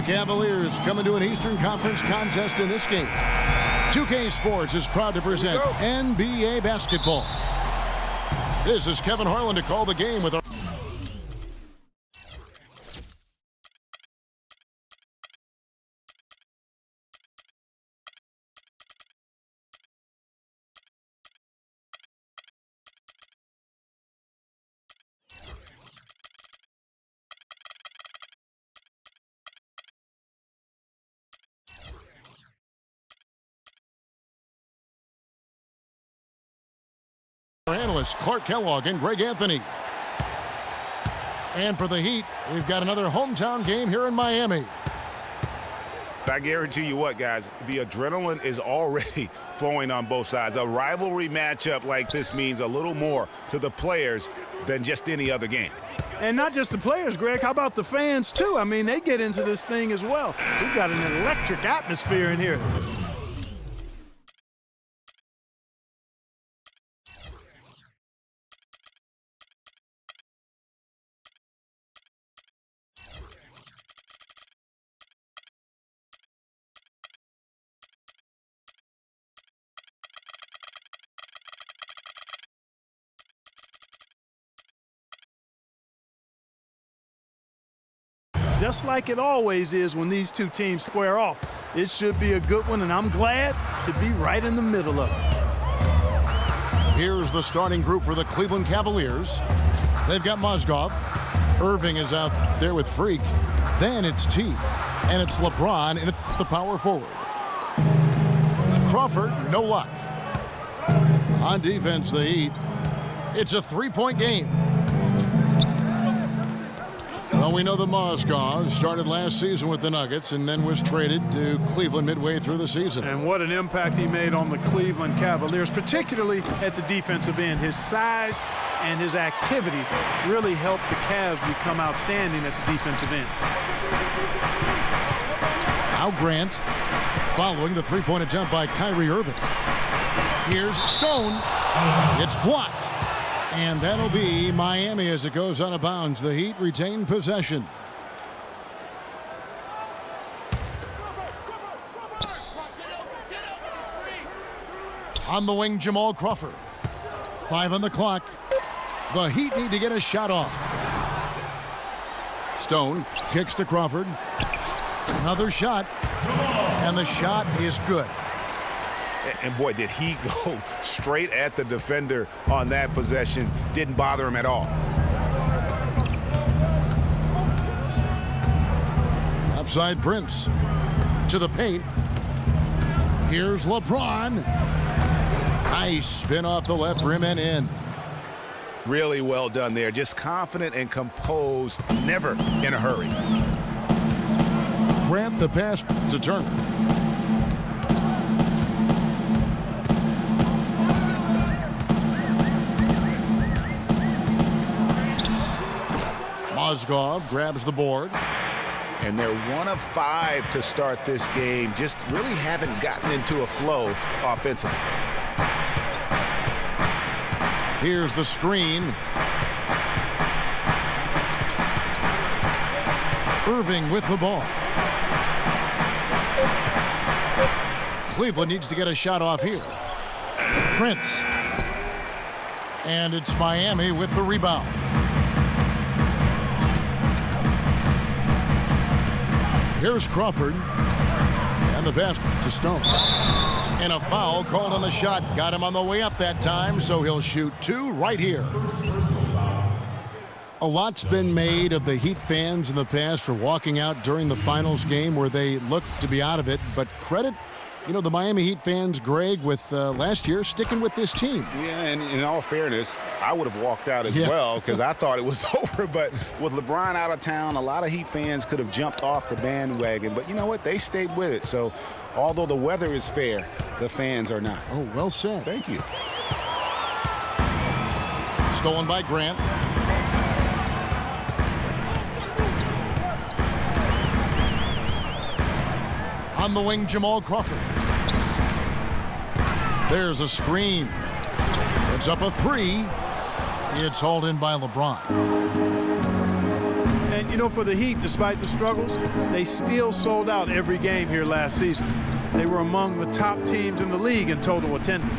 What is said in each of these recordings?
Cavaliers coming to an Eastern Conference contest in this game. 2K Sports is proud to present NBA basketball. This is Kevin Harlan to call the game with our analysts Clark Kellogg and Greg Anthony. And for the Heat, we've got another hometown game here in Miami. I guarantee you what, guys, the adrenaline is already flowing on both sides. A rivalry matchup like this means a little more to the players than just any other game. And not just the players, Greg. How about the fans, too? I mean, they get into this thing as well. We've got an electric atmosphere in here. Just like it always is when these two teams square off. It should be a good one, and I'm glad to be right in the middle of it. Here's the starting group for the Cleveland Cavaliers. They've got Mozgov. Irving is out there with Freak. Then it's T. And it's LeBron in the power forward. Crawford, no luck. On defense, the Heat. It's a three-point game. Well, we know that Mozgov started last season with the Nuggets and then was traded to Cleveland midway through the season. And what an impact he made on the Cleveland Cavaliers, particularly at the defensive end. His size and his activity really helped the Cavs become outstanding at the defensive end. Now Grant following the three-point attempt by Kyrie Irving. Here's Stone. It's blocked. And that'll be Miami as it goes out of bounds. The Heat retain possession. On the wing, Jamal Crawford. 5 on the clock. The Heat need to get a shot off. Stone kicks to Crawford. Another shot. And the shot is good. And boy, did he go straight at the defender on that possession. Didn't bother him at all. Outside Prince to the paint. Here's LeBron. Nice spin off the left rim and in. Really well done there. Just confident and composed, never in a hurry. Grant the pass to Turner. Mozgov grabs the board. And they're 1 of 5 to start this game. Just really haven't gotten into a flow offensively. Here's the screen. Irving with the ball. Cleveland needs to get a shot off here. Prince. And it's Miami with the rebound. Here's Crawford. And the pass to Stone. And a foul called on the shot. Got him on the way up that time, so he'll shoot 2 right here. A lot's been made of the Heat fans in the past for walking out during the finals game where they looked to be out of it. But credit, the Miami Heat fans, Greg, with last year sticking with this team. Yeah, and in all fairness, I would have walked out as well because I thought it was over. But with LeBron out of town, a lot of Heat fans could have jumped off the bandwagon. But you know what? They stayed with it. So although the weather is fair, the fans are not. Oh, well said. Thank you. Stolen by Grant. On the wing, Jamal Crawford. There's a screen. It's up a 3. It's hauled in by LeBron. And, You know, for the Heat, despite the struggles, they still sold out every game here last season. They were among the top teams in the league in total attendance.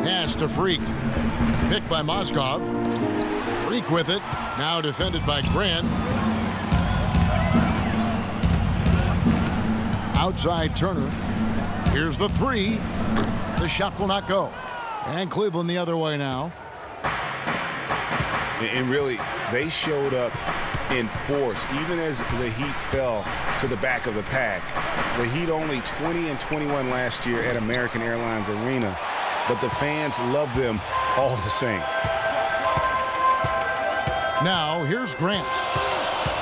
Pass to Freak. Picked by Mozgov. Freak with it. Now defended by Grant. Outside Turner. Here's the three. The shot will not go. And Cleveland the other way now. And really, they showed up in force, even as the Heat fell to the back of the pack. The Heat only 20-21 last year at American Airlines Arena, but the fans love them all the same. Now, here's Grant.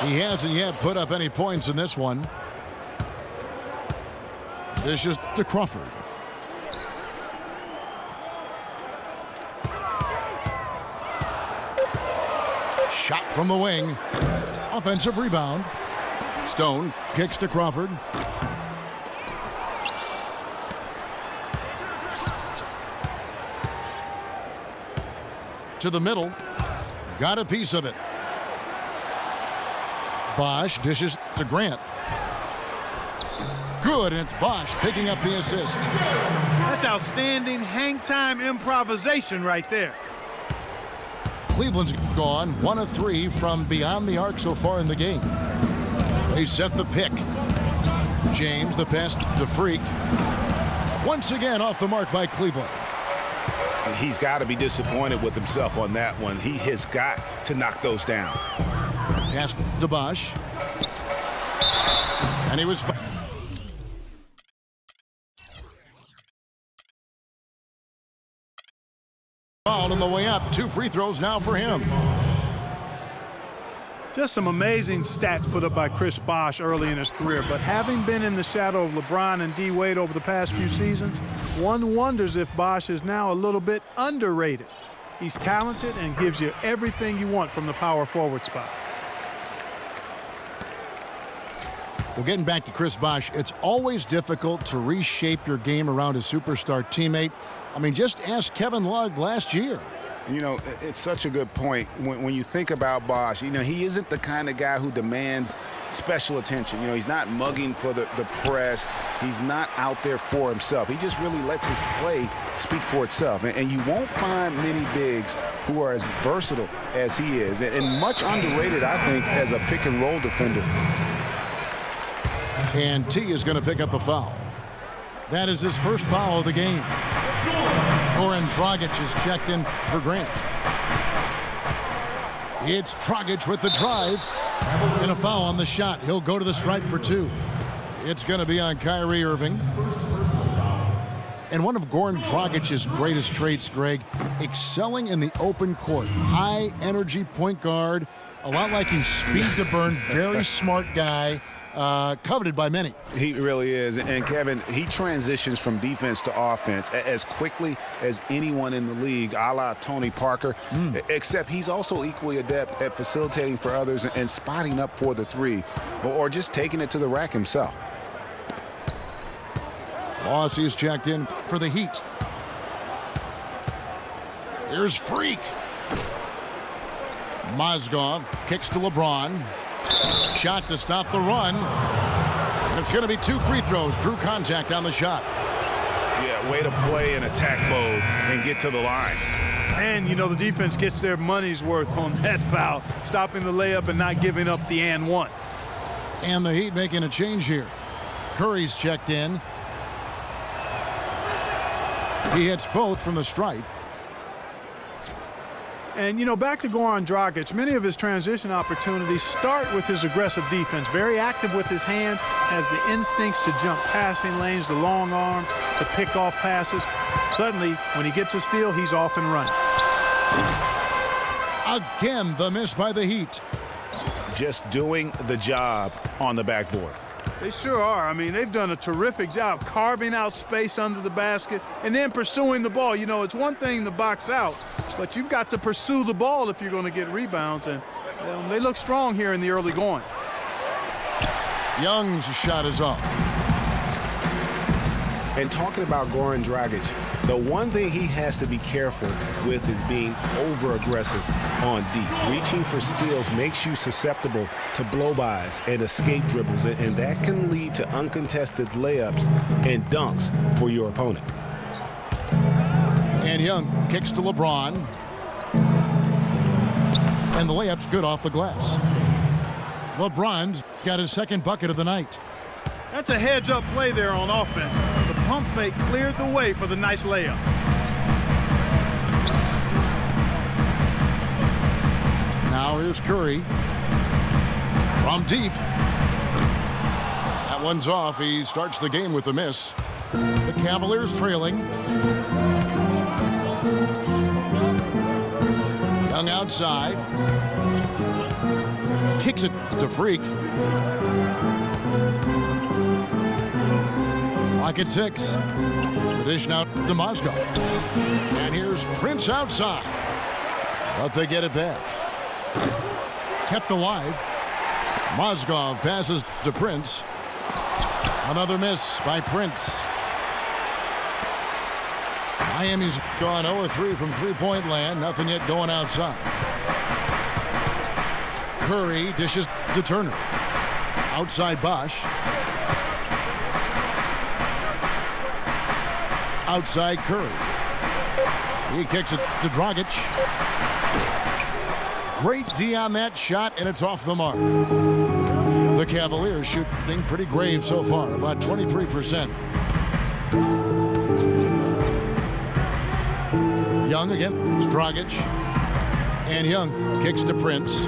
He hasn't yet put up any points in this one. This is to Crawford. Shot from the wing. Offensive rebound. Stone kicks to Crawford. To the middle. Got a piece of it. Bosch dishes to Grant. Good, and it's Bosch picking up the assist. That's outstanding hang-time improvisation right there. Cleveland's gone 1 of 3 from beyond the arc so far in the game. They set the pick. James, the pass to Freak. Once again off the mark by Cleveland. He's got to be disappointed with himself on that one. He has got to knock those down. Pass to Bosch. And he was fouled on the way up. 2 free throws now for him. Just some amazing stats put up by Chris Bosh early in his career, but having been in the shadow of LeBron and D. Wade over the past few seasons, one wonders if Bosh is now a little bit underrated. He's talented and gives you everything you want from the power forward spot. Well, getting back to Chris Bosh, it's always difficult to reshape your game around a superstar teammate. I mean, just ask Kevin Love last year. You know, it's such a good point. When you think about Bosh, you know, he isn't the kind of guy who demands special attention. You know, he's not mugging for the press. He's not out there for himself. He just really lets his play speak for itself. And you won't find many bigs who are as versatile as he is. And much underrated, I think, as a pick-and-roll defender. And T is going to pick up the foul. That is his first foul of the game. Goran Dragic is checked in for Grant. It's Dragic with the drive. And a foul on the shot. He'll go to the stripe for 2. It's going to be on Kyrie Irving. And one of Goran Dragic's greatest traits, Greg, excelling in the open court. High energy point guard. A lot like he's speed to burn. Very smart guy. Coveted by many. He really is. And Kevin, he transitions from defense to offense as quickly as anyone in the league, a la Tony Parker, except he's also equally adept at facilitating for others and spotting up for the 3 or just taking it to the rack himself. Lossie's checked in for the Heat. Here's Freak. Mozgov kicks to LeBron. Shot to stop the run. And it's going to be 2 free throws. Drew contact on the shot. Yeah, way to play in attack mode and get to the line. And, you know, the defense gets their money's worth on that foul, stopping the layup and not giving up the and one. And the Heat making a change here. Curry's checked in. He hits both from the stripe. And, you know, back to Goran Dragic, many of his transition opportunities start with his aggressive defense. Very active with his hands, has the instincts to jump passing lanes, the long arms, to pick off passes. Suddenly, when he gets a steal, he's off and running. Again, the miss by the Heat. Just doing the job on the backboard. They sure are. I mean, they've done a terrific job carving out space under the basket and then pursuing the ball. You know, it's one thing to box out, but you've got to pursue the ball if you're going to get rebounds, and they look strong here in the early going. Young's shot is off. And talking about Goran Dragic, The one thing he has to be careful with is being over-aggressive on deep. Reaching for steals makes you susceptible to blow-bys and escape dribbles, and that can lead to uncontested layups and dunks for your opponent. And Young kicks to LeBron. And the layup's good off the glass. LeBron's got his second bucket of the night. That's a heads-up play there on offense. The pump fake cleared the way for the nice layup. Now here's Curry. From deep. That one's off. He starts the game with a miss. The Cavaliers trailing. Young outside. Kicks it to Freak. Lock at 6. The dish now to Mozgov. And here's Prince outside. But they get it back. Kept alive. Mozgov passes to Prince. Another miss by Prince. Miami's gone 0-3 from three-point land. Nothing yet going outside. Curry dishes to Turner. Outside Bosch. Outside Curry. He kicks it to Dragic. Great D on that shot, and it's off the mark. The Cavaliers shooting pretty grave so far, about 23%. Young against Dragic. And Young kicks to Prince.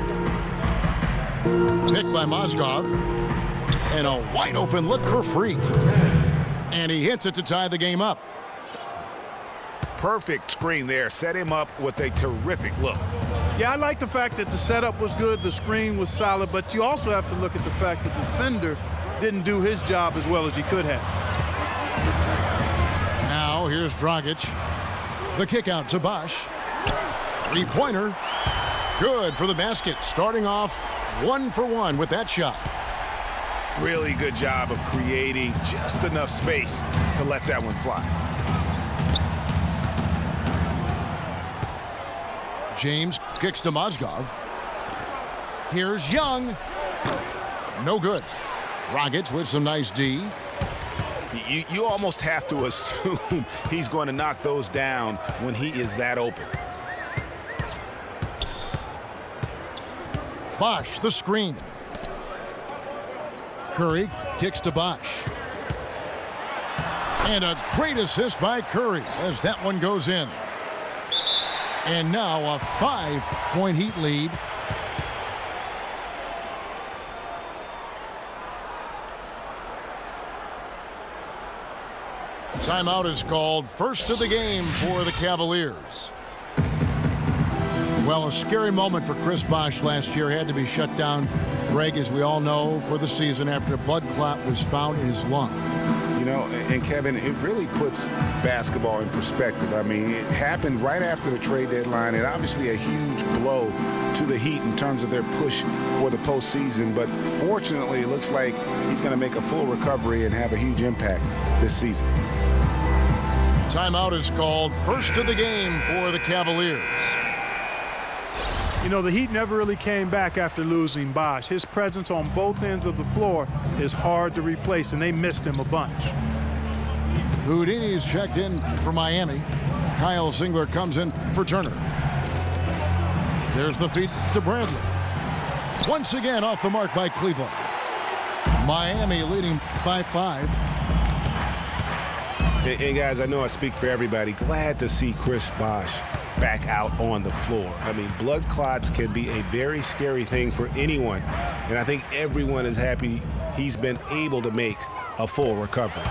Picked by Mozgov. And a wide open look for Freak. And he hits it to tie the game up. Perfect screen there. Set him up with a terrific look. Yeah, I like the fact that the setup was good, the screen was solid, but you also have to look at the fact that the defender didn't do his job as well as he could have. Now here's Dragic. The kick out to Bosch. Three-pointer. Good for the basket. Starting off 1 for 1 with that shot. Really good job of creating just enough space to let that one fly. James kicks to Mozgov. Here's Young. No good. Dragic with some nice D. You almost have to assume he's going to knock those down when he is that open. Bosch, the screen. Curry kicks to Bosch. And a great assist by Curry as that one goes in. And now a 5-point Heat lead. Timeout is called. First of the game for the Cavaliers. Well, a scary moment for Chris Bosch last year. Had to be shut down, Greg, as we all know, for the season after a blood clot was found in his lung. You know, and Kevin, it really puts basketball in perspective. I mean, it happened right after the trade deadline, and obviously a huge blow to the Heat in terms of their push for the postseason. But fortunately, it looks like he's going to make a full recovery and have a huge impact this season. Timeout is called. First of the game for the Cavaliers. You know, the Heat never really came back after losing Bosch. His presence on both ends of the floor is hard to replace, and they missed him a bunch. Houdini's checked in for Miami. Kyle Singler comes in for Turner. There's the feed to Bradley. Once again off the mark by Cleveland. Miami leading by 5. And guys, I know I speak for everybody. Glad to see Chris Bosch back out on the floor. I mean, blood clots can be a very scary thing for anyone, and I think everyone is happy he's been able to make a full recovery.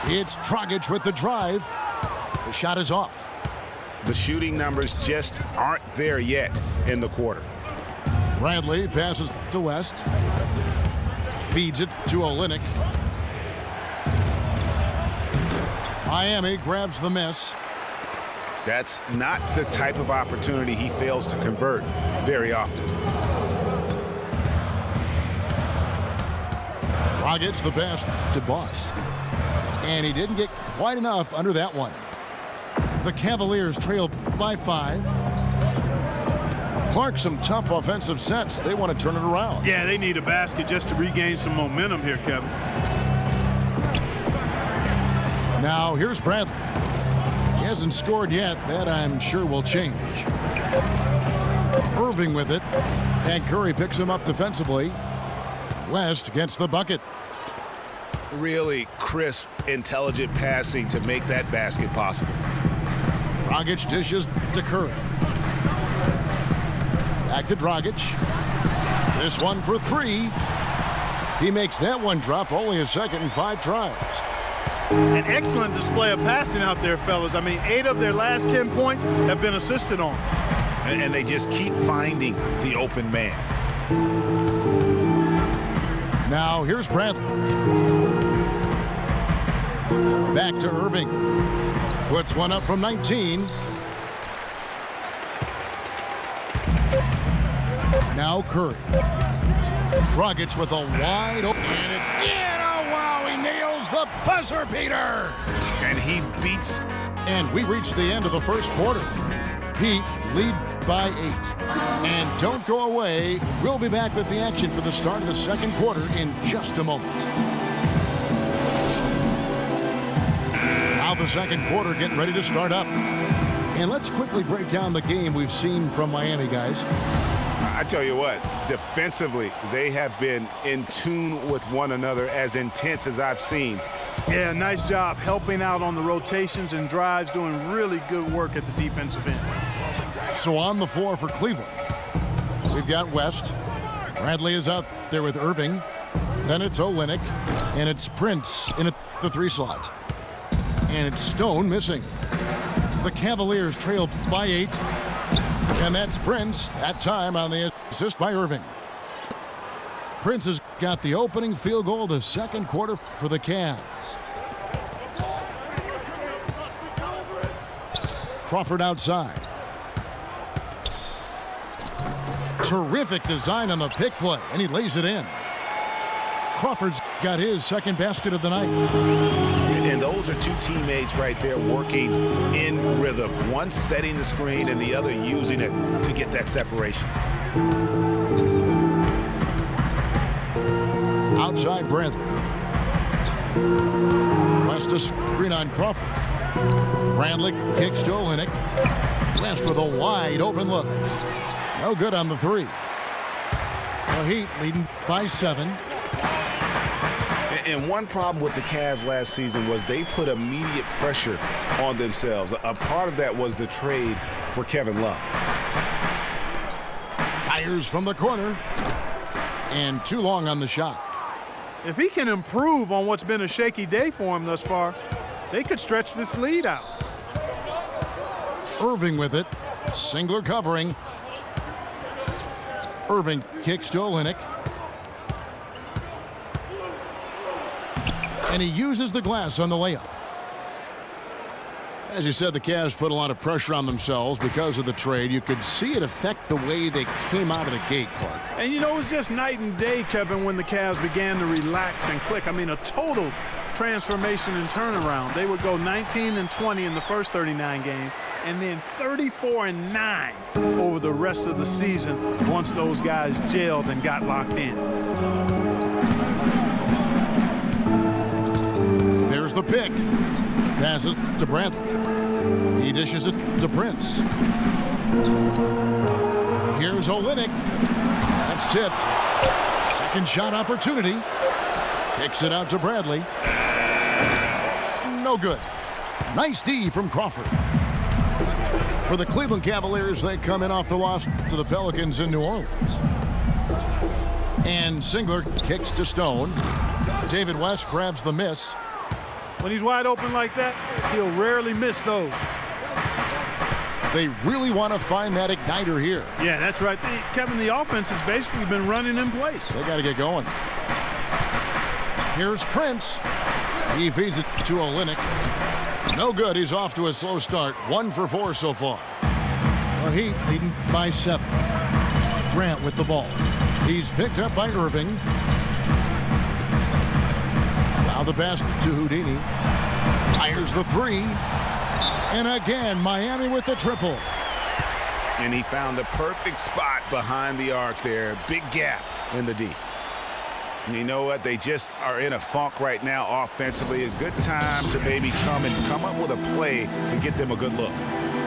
It's Dragic with the drive. The shot is off. The shooting numbers just aren't there yet in the quarter. Bradley passes to West. Feeds it to Olynyk. Miami grabs the miss. That's not the type of opportunity he fails to convert very often. Dragic the pass to Bosch. And he didn't get quite enough under that one. The Cavaliers trail by 5. Clark, some tough offensive sets. They want to turn it around. Yeah, they need a basket just to regain some momentum here, Kevin. Now here's Bradley. He hasn't scored yet. That I'm sure will change. Irving with it. And Curry picks him up defensively. West gets the bucket. Really crisp, intelligent passing to make that basket possible. Dragic dishes to Curry. Back to Dragic. This one for 3. He makes that one drop, only a second in 5 tries. An excellent display of passing out there, fellas. I mean, 8 of their last 10 points have been assisted on. And they just keep finding the open man. Now here's Bradley. Back to Irving. Puts one up from 19. Now Curry. Dragic with a wide open. And it's in. Oh, wow. He nails the buzzer beater. And he beats. And we reach the end of the first quarter. Heat lead by 8. And don't go away. We'll be back with the action for the start of the second quarter in just a moment. Now the second quarter getting ready to start up. And let's quickly break down the game we've seen from Miami, guys. I tell you what, defensively, they have been in tune with one another, as intense as I've seen. Yeah, nice job helping out on the rotations and drives, doing really good work at the defensive end. So on the floor for Cleveland, we've got West. Bradley is out there with Irving. Then it's Olynyk, and it's Prince in the 3 slot. And it's Stone missing. The Cavaliers trail by 8. And that's Prince, that time on the assist by Irving. Prince has got the opening field goal of the second quarter for the Cavs. Crawford outside. Terrific design on the pick play, and he lays it in. Crawford's got his second basket of the night. And those are 2 teammates right there working in rhythm. One setting the screen and the other using it to get that separation. Outside Bradley. West a screen on Crawford. Bradley kicks to Olynyk. West with a wide open look. No good on the 3. The Heat leading by 7. And one problem with the Cavs last season was they put immediate pressure on themselves. A part of that was the trade for Kevin Love. Fires from the corner. And too long on the shot. If he can improve on what's been a shaky day for him thus far, they could stretch this lead out. Irving with it. Singler covering. Irving kicks to Olynyk. And he uses the glass on the layup. As you said, the Cavs put a lot of pressure on themselves because of the trade. You could see it affect the way they came out of the gate, Clark. And you know, it was just night and day, Kevin, when the Cavs began to relax and click. I mean, a total transformation and turnaround. They would go 19-20 in the first 39 games, and then 34-9 over the rest of the season once those guys gelled and got locked in. There's the pick. Passes to Bradley. He dishes it to Prince. Here's Olynyk. That's tipped. Second shot opportunity. Kicks it out to Bradley. No good. Nice D from Crawford. For the Cleveland Cavaliers, they come in off the loss to the Pelicans in New Orleans. And Singler kicks to Stone. David West grabs the miss. When he's wide open like that, he'll rarely miss those. They really want to find that igniter here. Yeah, that's right. Kevin, the offense has basically been running in place. They got to get going. Here's Prince. He feeds it to Olynyk. No good. He's off to a slow start. 1 for 4 so far. The Heat leading by 7. Grant with the ball. He's picked up by Irving. Now the pass to Houdini. Fires the three. And again, Miami with the triple. And he found the perfect spot behind the arc there. Big gap in the D. You know what? They just are in a funk right now offensively. A good time to maybe come up with a play to get them a good look.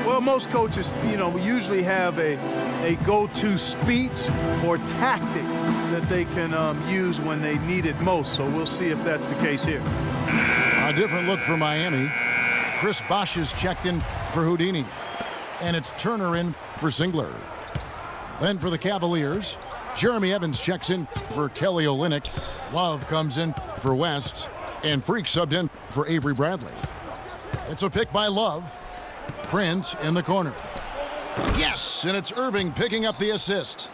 Well, most coaches, usually have a go-to speech or tactic that they can use when they need it most. So we'll see if that's the case here. A different look for Miami. Chris Bosh is checked in for Houdini. And it's Turner in for Singler. Then for the Cavaliers, Jeremy Evans checks in for Kelly Olynyk. Love comes in for West. And Freak subbed in for Avery Bradley. It's a pick by Love. Prince in the corner. Yes, and it's Irving picking up the assist.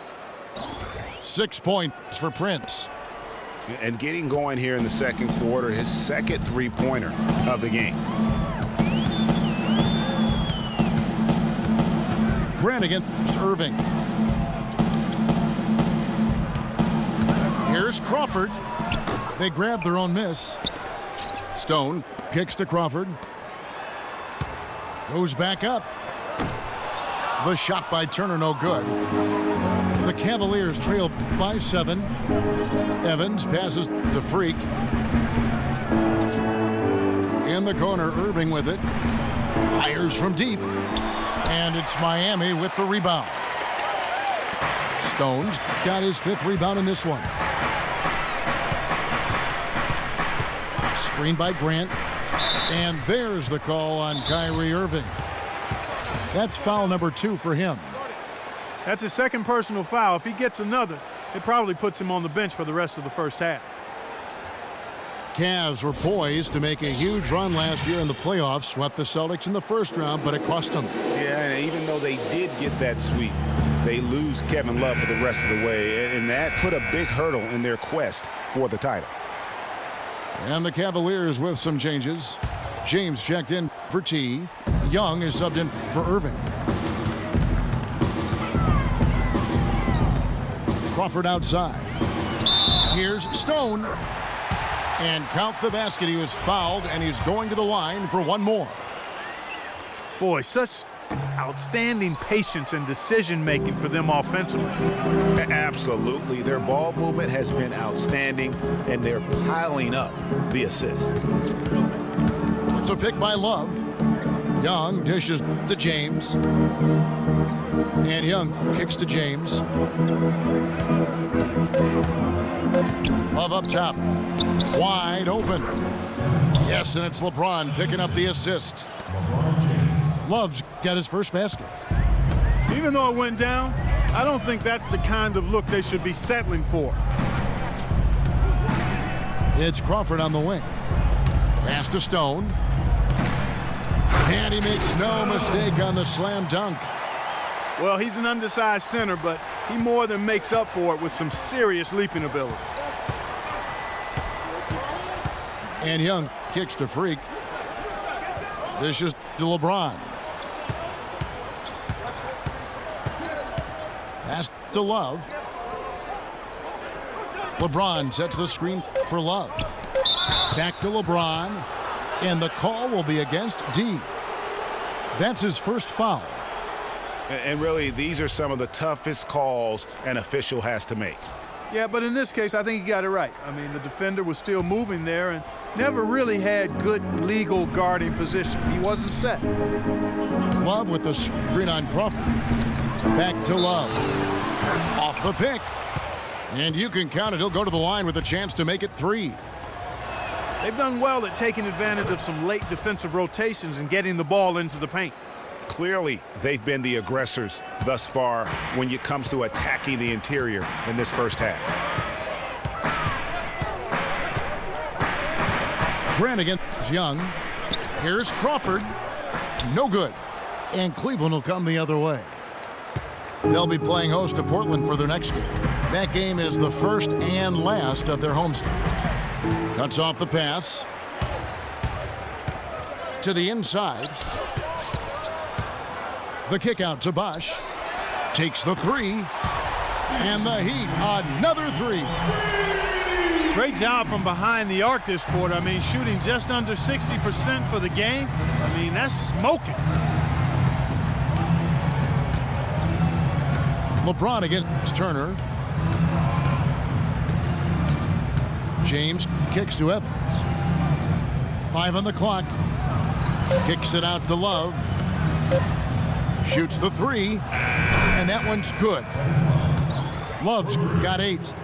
6 points for Prince. And getting going here in the second quarter, his second three-pointer of the game. Grant against Irving. Here's Crawford. They grab their own miss. Stone kicks to Crawford. Goes back up. The shot by Turner, no good. The Cavaliers trail by 7. Evans passes to Freak. In the corner, Irving with it. Fires from deep. And it's Miami with the rebound. Stone's got his 5th rebound in this one. Screen by Grant. And there's the call on Kyrie Irving. That's foul number 2 for him. That's his second personal foul. If he gets another, it probably puts him on the bench for the rest of the first half. Cavs were poised to make a huge run last year in the playoffs. Swept the Celtics in the first round, but it cost them. Yeah, and even though they did get that sweep, they lose Kevin Love for the rest of the way. And that put a big hurdle in their quest for the title. And the Cavaliers with some changes. James checked in for T. Young is subbed in for Irving. Crawford outside. Here's Stone. And count the basket. He was fouled, and he's going to the line for one more. Boy, such outstanding patience and decision-making for them offensively. Absolutely. Their ball movement has been outstanding, and they're piling up the assists. It's a pick by Love. Young dishes to James. And Young kicks to James. Love up top. Wide open. Yes, and it's LeBron picking up the assist. Love's got his first basket. Even though it went down, I don't think that's the kind of look they should be settling for. It's Crawford on the wing. Pass to Stone. And he makes no mistake on the slam dunk. Well, he's an undersized center, but he more than makes up for it with some serious leaping ability. And Young kicks to Freak. Dishes to LeBron. Pass to Love. LeBron sets the screen for Love. Back to LeBron. And the call will be against D. That's his first foul. And really, these are some of the toughest calls an official has to make. Yeah, but in this case, I think he got it right. I mean, the defender was still moving there and never really had good legal guarding position. He wasn't set. Love with the screen on Crawford. Back to Love. Off the pick. And you can count it. He'll go to the line with a chance to make it 3. They've done well at taking advantage of some late defensive rotations and getting the ball into the paint. Clearly, they've been the aggressors thus far when it comes to attacking the interior in this first half. Grant against Young. Here's Crawford. No good. And Cleveland will come the other way. They'll be playing host to Portland for their next game. That game is the first and last of their homestand. Cuts off the pass. To the inside. The kick out to Bosh. Takes the 3. And the Heat, another 3. Great job from behind the arc this quarter. I mean, shooting just under 60% for the game. I mean, that's smoking. LeBron against Turner. James kicks to Evans. 5 on the clock. Kicks it out to Love. Shoots the 3. And that one's good. Love's got 8.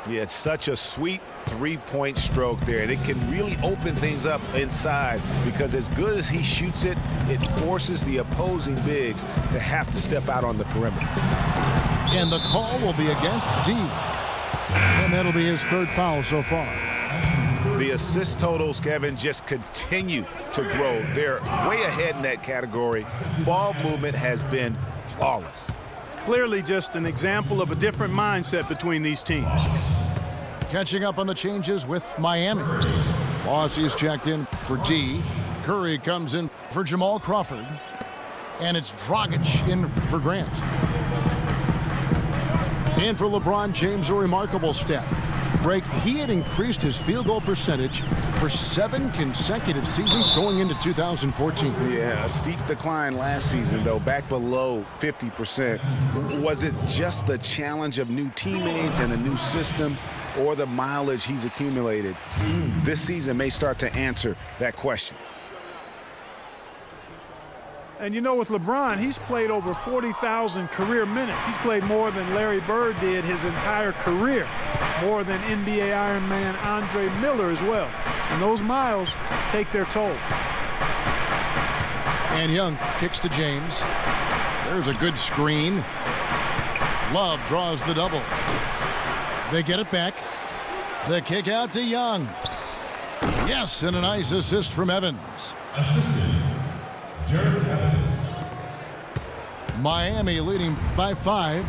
Yeah, it's such a sweet three-point stroke there, and it can really open things up inside because as good as he shoots it, it forces the opposing bigs to have to step out on the perimeter. And the call will be against D. And that'll be his 3rd foul so far. The assist totals, Kevin, just continue to grow. They're way ahead in that category. Ball movement has been flawless. Clearly just an example of a different mindset between these teams. Catching up on the changes with Miami. Bossie's checked in for D. Curry comes in for Jamal Crawford. And it's Dragic in for Grant. And for LeBron James, a remarkable step. Greg, he had increased his field goal percentage for 7 consecutive seasons going into 2014. Yeah, a steep decline last season, though, back below 50%. Was it just the challenge of new teammates and a new system, or the mileage he's accumulated? This season may start to answer that question. And you know, with LeBron, he's played over 40,000 career minutes. He's played more than Larry Bird did his entire career, more than NBA Iron Man Andre Miller as well. And those miles take their toll. And Young kicks to James. There's a good screen. Love draws the double. They get it back. The kick out to Young. Yes, and a nice assist from Evans. Assisted, Jeremy Evans. Miami leading by 5.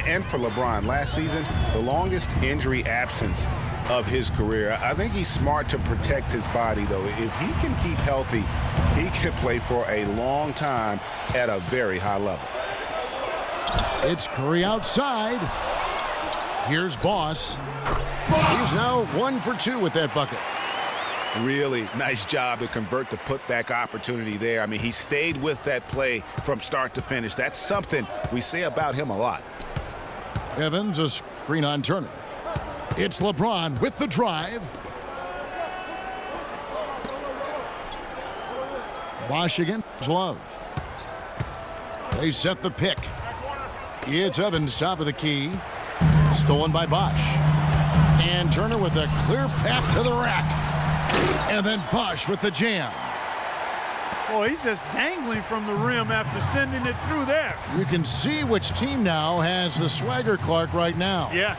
And for LeBron, last season, the longest injury absence of his career. I think he's smart to protect his body, though. If he can keep healthy, he can play for a long time at a very high level. It's Curry outside. Here's Boss. He's now 1 for 2 with that bucket. Really nice job to convert the putback opportunity there. I mean, he stayed with that play from start to finish. That's something we say about him a lot. Evans, a screen on Turner. It's LeBron with the drive. Bosch against Love. They set the pick. It's Evans, top of the key. Stolen by Bosch. And Turner with a clear path to the rack. And then Bosch with the jam. Boy, he's just dangling from the rim after sending it through there. You can see which team now has the swagger, Clark, right now. Yeah,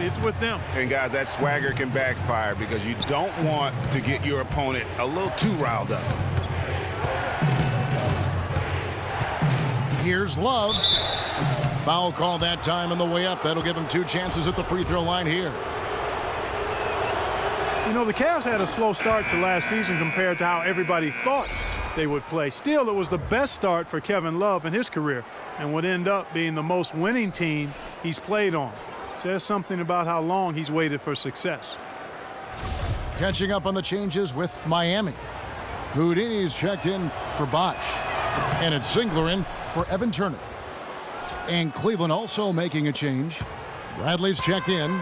it's with them. And, guys, that swagger can backfire because you don't want to get your opponent a little too riled up. Here's Love. Foul call that time on the way up. That'll give him 2 chances at the free throw line here. You know, the Cavs had a slow start to last season compared to how everybody thought they would play. Still, it was the best start for Kevin Love in his career and would end up being the most winning team he's played on. Says something about how long he's waited for success. Catching up on the changes with Miami. Houdini's checked in for Bosch. And it's Singler in for Evan Turner. And Cleveland also making a change. Bradley's checked in.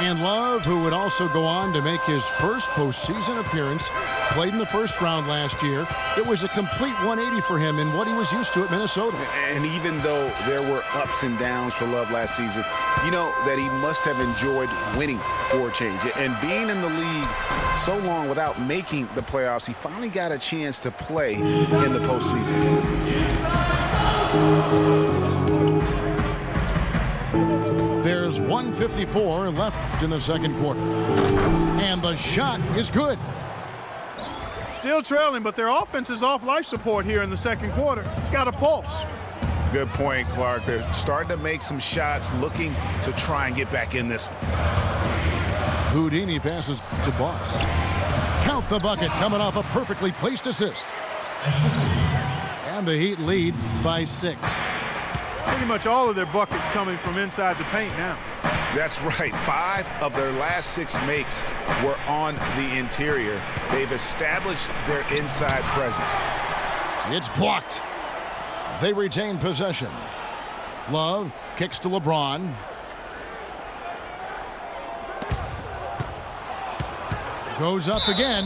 And Love, who would also go on to make his first postseason appearance, played in the first round last year. It was a complete 180 for him in what he was used to at Minnesota. And even though there were ups and downs for Love last season, you know that he must have enjoyed winning for a change. And being in the league so long without making the playoffs, he finally got a chance to play in the postseason. There's 1:54 left in the second quarter. And the shot is good. Still trailing, but their offense is off life support here in the second quarter. It's got a pulse. Good point, Clark. They're starting to make some shots, looking to try and get back in this one. Houdini passes to Boss. Count the bucket coming off a perfectly placed assist. And the Heat lead by 6. Pretty much all of their buckets coming from inside the paint now. That's right. 5 of their last 6 makes were on the interior. They've established their inside presence. It's blocked. They retain possession. Love kicks to LeBron. Goes up again.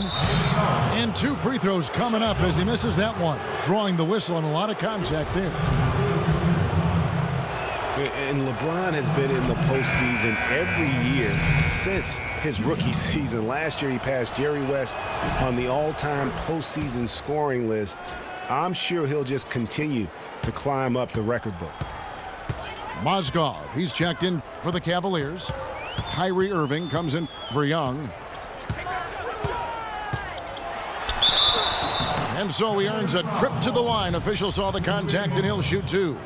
And 2 free throws coming up as he misses that one. Drawing the whistle and a lot of contact there. And LeBron has been in the postseason every year since his rookie season. Last year he passed Jerry West on the all-time postseason scoring list. I'm sure he'll just continue to climb up the record book. Mozgov, he's checked in for the Cavaliers. Kyrie Irving comes in for Young. And so he earns a trip to the line. Officials saw the contact and he'll shoot 2.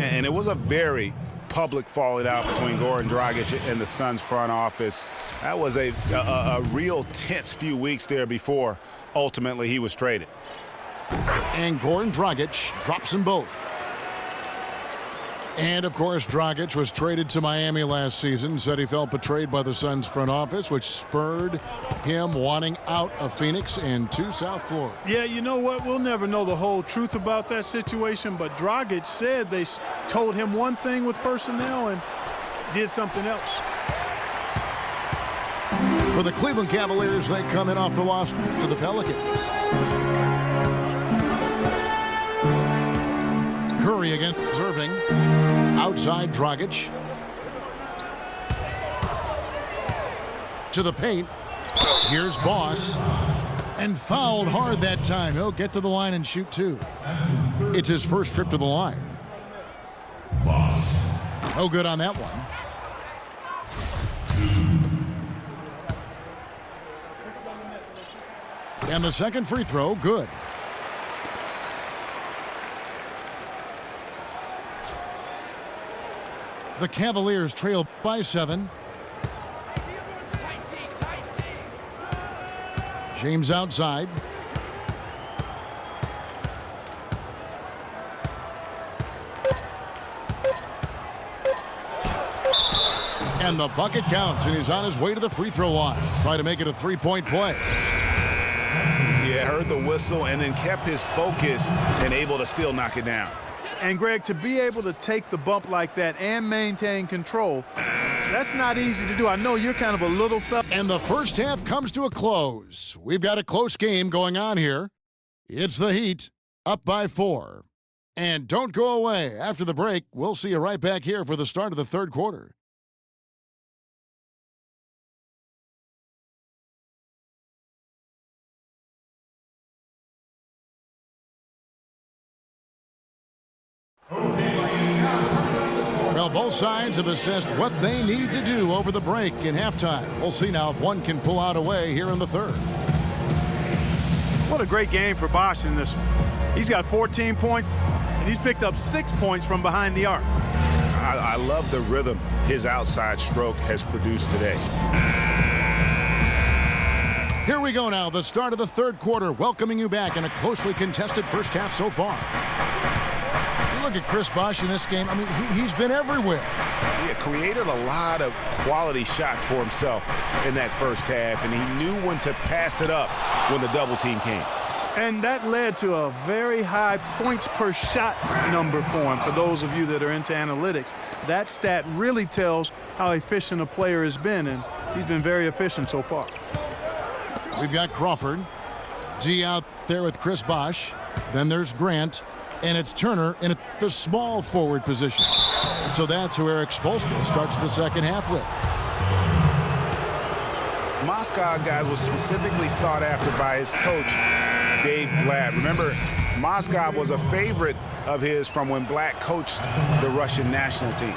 And it was a very public falling out between Goran Dragic and the Suns front office. That was a real tense few weeks there before ultimately he was traded. And Goran Dragic drops them both. And, of course, Dragic was traded to Miami last season, said he felt betrayed by the Suns front office, which spurred him wanting out of Phoenix and to South Florida. Yeah, you know what? We'll never know the whole truth about that situation, but Dragic said they told him one thing with personnel and did something else. For the Cleveland Cavaliers, they come in off the loss to the Pelicans. Curry against Irving. Outside Dragic. To the paint. Here's Boss. And fouled hard that time. He'll get to the line and shoot 2. It's his first trip to the line. Boss. No good on that one. And the second free throw, good. The Cavaliers trail by 7. James outside. And the bucket counts, and he's on his way to the free throw line. Try to make it a 3-point play. Yeah, heard the whistle and then kept his focus and able to still knock it down. And, Greg, to be able to take the bump like that and maintain control, that's not easy to do. I know you're kind of a little fella. And the first half comes to a close. We've got a close game going on here. It's the Heat up by 4. And don't go away. After the break, we'll see you right back here for the start of the third quarter. Well, both sides have assessed what they need to do over the break in halftime. We'll see now if one can pull out a way here in the third. What a great game for Bosh in this one. He's got 14 points, and he's picked up 6 points from behind the arc. I love the rhythm his outside stroke has produced today. Here we go now, the start of the third quarter, welcoming you back in a closely contested first half so far. Look at Chris Bosh in this game. I mean, he's been everywhere. He created a lot of quality shots for himself in that first half, and he knew when to pass it up when the double team came. And that led to a very high points per shot number for him. For those of you that are into analytics, that stat really tells how efficient a player has been, and he's been very efficient so far. We've got Crawford. G out there with Chris Bosh. Then there's Grant. And it's Turner in the small forward position. So that's who Eric Spoelstra starts the second half with. Mozgov, guys, was specifically sought after by his coach, Dave Blatt. Remember, Mozgov was a favorite of his from when Blatt coached the Russian national team.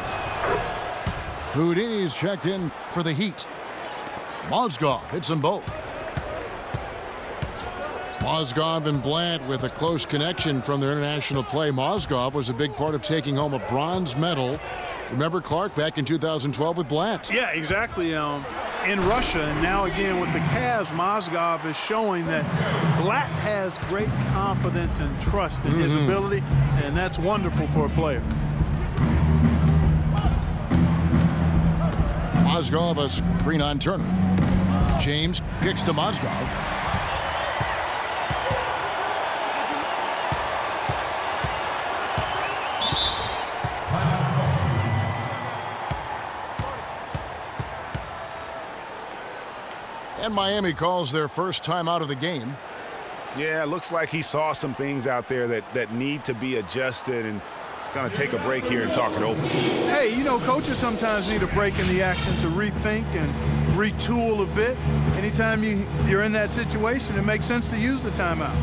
Houdini's checked in for the Heat. Mozgov hits them both. Mozgov and Blatt with a close connection from their international play. Mozgov was a big part of taking home a bronze medal. Remember Clark back in 2012 with Blatt? Yeah, exactly. in Russia, and now again with the Cavs, Mozgov is showing that Black has great confidence and trust in his ability, and that's wonderful for a player. Mozgov a screen on Turner. James kicks to Mozgov. And Miami calls their first time out of the game. Yeah, it looks like he saw some things out there that need to be adjusted, and it's going to take a break here and talk it over. Hey, you know, coaches sometimes need a break in the action to rethink and retool a bit. Anytime you're in that situation, it makes sense to use the timeout.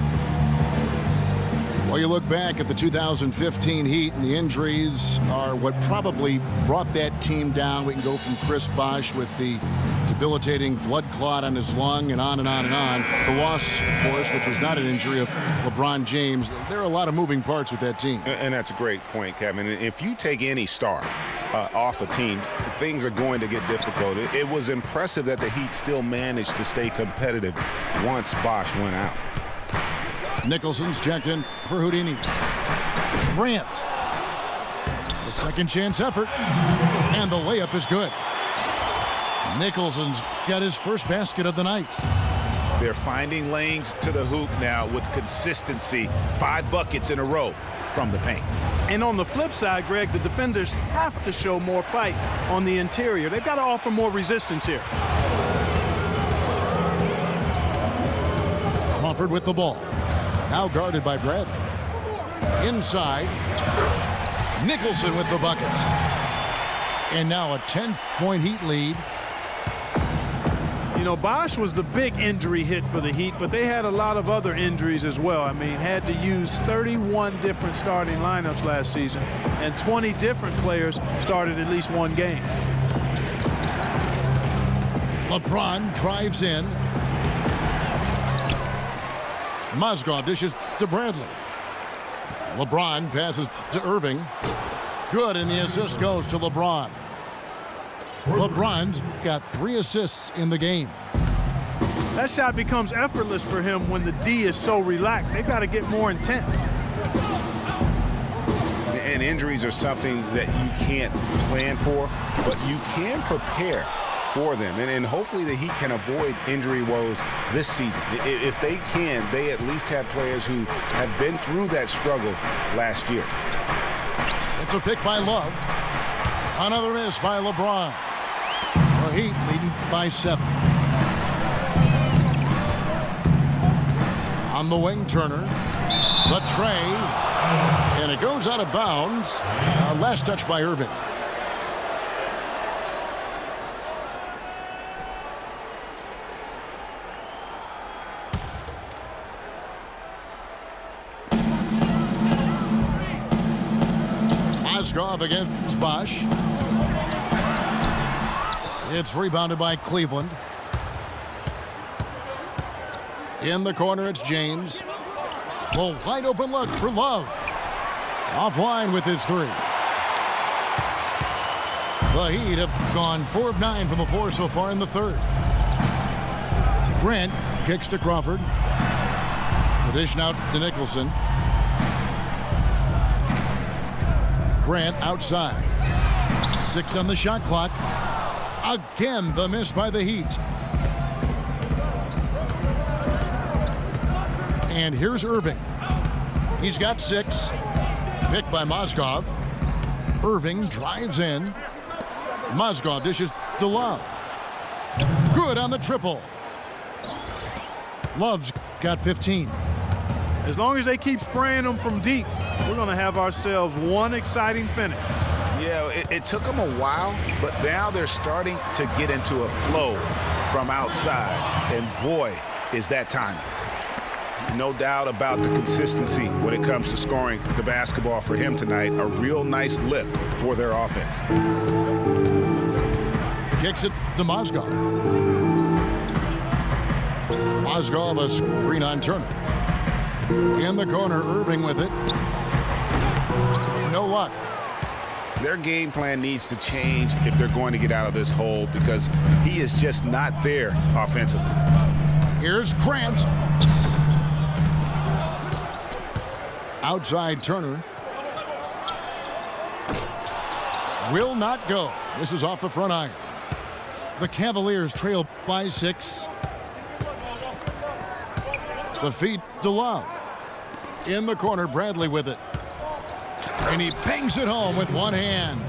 Well, you look back at the 2015 Heat, and the injuries are what probably brought that team down. We can go from Chris Bosh with the debilitating blood clot on his lung and on and on and on. The loss, of course, which was not an injury, of LeBron James. There are a lot of moving parts with that team. And that's a great point, Kevin. If you take any star off of teams, things are going to get difficult. It was impressive that the Heat still managed to stay competitive once Bosh went out. Nicholson's checked in for Houdini. Grant. The second chance effort. And the layup is good. Nicholson's got his first basket of the night. They're finding lanes to the hoop now with consistency. 5 buckets in a row from the paint. And on the flip side, Greg, the defenders have to show more fight on the interior. They've got to offer more resistance here. Crawford with the ball. Now guarded by Bradley. Inside. Nicholson with the bucket. And now a 10-point Heat lead. You know, Bosh was the big injury hit for the Heat, but they had a lot of other injuries as well. I mean, had to use 31 different starting lineups last season, and 20 different players started at least one game. LeBron drives in. Mozgov dishes to Bradley. LeBron passes to Irving. Good, and the assist goes to LeBron. LeBron's got 3 assists in the game. That shot becomes effortless for him when the D is so relaxed. They've got to get more intense. And injuries are something that you can't plan for, but you can prepare for them. And hopefully the Heat can avoid injury woes this season. If they can, they at least have players who have been through that struggle last year. It's a pick by Love. Another miss by LeBron. The Heat leading by 7. On the wing, Turner. The tray. And it goes out of bounds. Last touch by Irving. Mozgov against Bosh. It's rebounded by Cleveland. In the corner, it's James. Well, wide open look for Love. Offline with his 3. The Heat have gone 4 of 9 from the floor so far in the third. Grant kicks to Crawford. The dish now to Nicholson. Grant outside. 6 on the shot clock. Again, the miss by the Heat. And here's Irving. He's got 6. Picked by Mozgov. Irving drives in. Mozgov dishes to Love. Good on the triple. Love's got 15. As long as they keep spraying them from deep, we're going to have ourselves one exciting finish. Yeah, it took them a while, but now they're starting to get into a flow from outside. And boy, is that time. No doubt about the consistency when it comes to scoring the basketball for him tonight. A real nice lift for their offense. Kicks it to Mozgov. Mozgov a screen on Turner. In the corner, Irving with it. No luck. Their game plan needs to change if they're going to get out of this hole because he is just not there offensively. Here's Grant. Outside Turner. Will not go. This is off the front iron. The Cavaliers trail by 6. The feed to Love. In the corner, Bradley with it. And he bangs it home with one hand.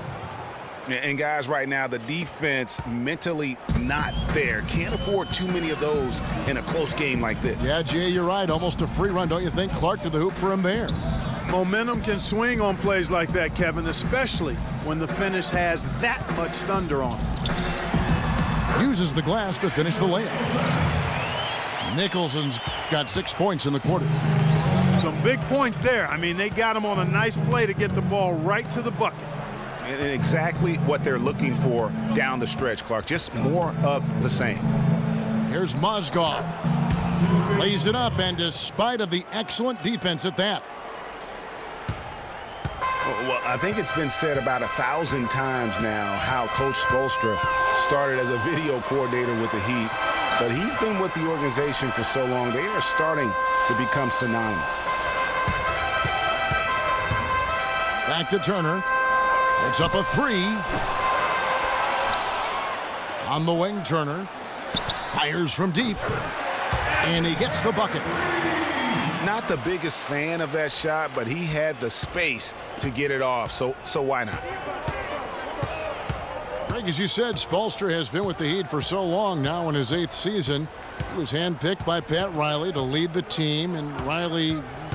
And guys, right now, the defense mentally not there. Can't afford too many of those in a close game like this. Yeah, Jay, you're right. Almost a free run, don't you think? Clark to the hoop for him there. Momentum can swing on plays like that, Kevin, especially when the finish has that much thunder on it. Uses the glass to finish the layup. Nicholson's got 6 points in the quarter. Some big points there. I mean, they got him on a nice play to get the ball right to the bucket. And exactly what they're looking for down the stretch, Clark. Just more of the same. Here's Mozgov. Lays it up, and despite of the excellent defense at that. Well, I think it's been said about 1,000 times now how Coach Spoelstra started as a video coordinator with the Heat, but he's been with the organization for so long, they are starting to become synonymous. Back to Turner. It's up a 3. On the wing, Turner. Fires from deep. And he gets the bucket. Not the biggest fan of that shot, but he had the space to get it off, so why not? Greg, as you said, Spoelstra has been with the Heat for so long now in his 8th season. He was handpicked by Pat Riley to lead the team, and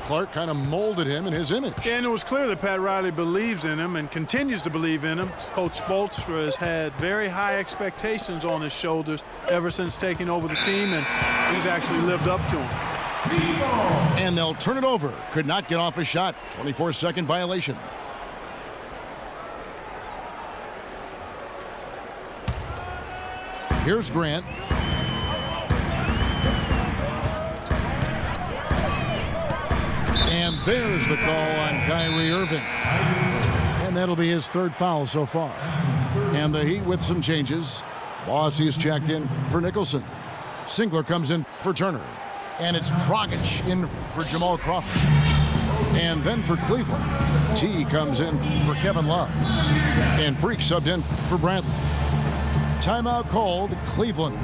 Clark kind of molded him in his image. And it was clear that Pat Riley believes in him and continues to believe in him. Coach Spoelstra has had very high expectations on his shoulders ever since taking over the team, and he's actually lived up to them. And they'll turn it over. Could not get off a shot. 24-second violation. Here's Grant. And there's the call on Kyrie Irving. And that'll be his 3rd foul so far. And the Heat with some changes. Bossie's checked in for Nicholson. Singler comes in for Turner. And it's Dragic in for Jamal Crawford. And then for Cleveland, T comes in for Kevin Love. And Freak subbed in for Bradley. Timeout called, Cleveland.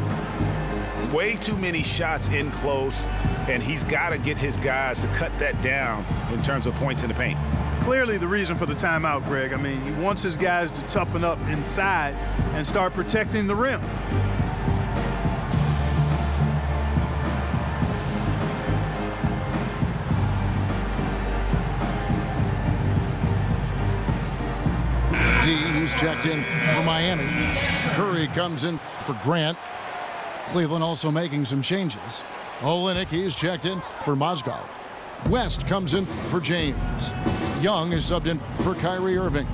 Way too many shots in close, and he's got to get his guys to cut that down in terms of points in the paint. Clearly the reason for the timeout, Greg. I mean, he wants his guys to toughen up inside and start protecting the rim. He's checked in for Miami. Curry comes in for Grant. Cleveland also making some changes. Olynyk, he's checked in for Mozgov. West comes in for James. Young is subbed in for Kyrie Irving.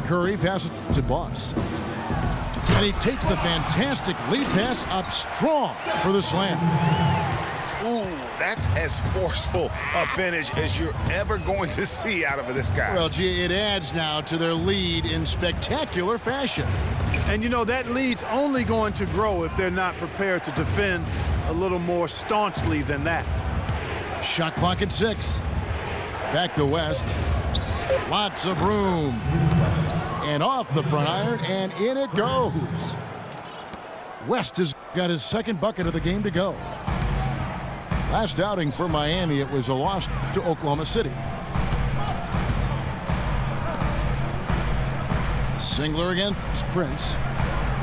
Curry passes to Boss. And he takes the fantastic lead pass up strong for the slam. Ooh, that's as forceful a finish as you're ever going to see out of this guy. Well, gee, it adds now to their lead in spectacular fashion. And, you know, that lead's only going to grow if they're not prepared to defend a little more staunchly than that. Shot clock at 6. Back to West. Lots of room. And off the front iron, and in it goes. West has got his 2nd bucket of the game to go. Last outing for Miami, it was a loss to Oklahoma City. Singler against Prince.